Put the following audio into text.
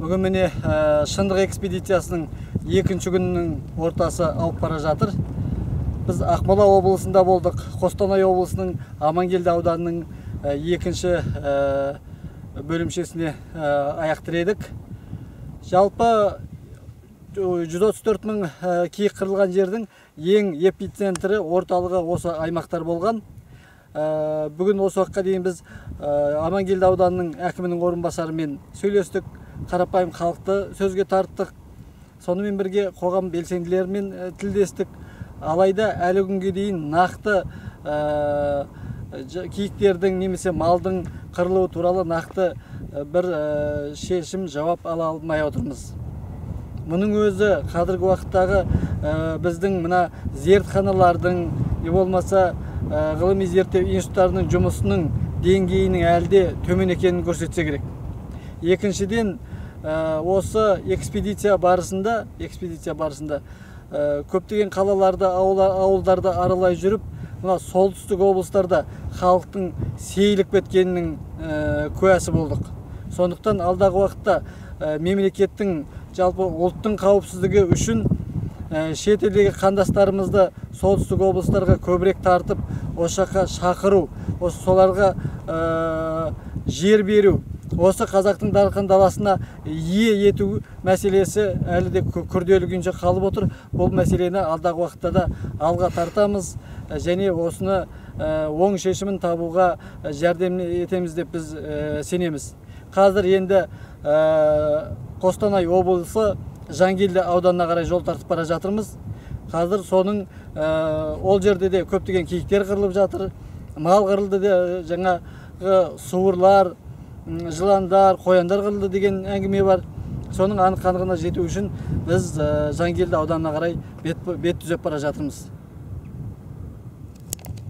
Бүгін міне шындық экспедициясының екінші күнінің ортасы ауып бара жатыр. Біз Ақмола облысында болдық. Қостанай облысының Амангелді ауданының екінші бөлімшесіне аяқ тіредік. Жалпы 134 мың киік қырылған жердің ең эпицентрі орталығы осы аймақтар болған. Бүгін осы уақытқа дейін біз Амангелді ауданының әкімінің орынбасарымен сөйлестік, қарапайым халықты сөзге тарттық. Сонымен бірге қоғам белсенділерімен тілдестік. Алайда әлі күнге дейін нақты киіктердің немесе малдың қырылуы туралы нақты бір шешім жауап ала алмай отырмыз. Мұның өзі қазіргі уақыттағы біздің мына зертханалардың болмаса ғылыми зерттеу институттарының жұмысының деңгейінің әлде төмен екенін көрсетсе керек. Екіншіден, осы экспедиция барысында көптеген қалаларды, ауылдарды аралай жүріп, мына солтүстік облыстарда халықтың сейіліп кеткенінің куәсі болдық. Сондықтан алдағы уақытта мемлекеттің жалпы ұлттың қауіпсіздігі үшін шет елдегі қандастарымызды солтүстік облыстарға көбірек тартып, осы жаққа шақыру, соларға жер беру, осы қазақтың дарқан даласына ие ету мәселесі әлі де күрделі күйінде қалып отыр. Бұл мәселені алдағы уақытта да алға тартамыз және осыны оң шешімін табуға жәрдем етеміз деп біз сенеміз. Қазір енді Қостанай облысы Жангелді ауданына қарай жол тартып бара жатырмыз. Қазір соның ол жерде де көптеген киіктер қырылып жатыр. Мал қырылды де, жаңағы суырлар, жыландар, қояндар қырылды деген әңгіме бар. Соның анық-қанығына жету үшін біз Жангелді ауданына қарай бет түзеп бара жатырмыз.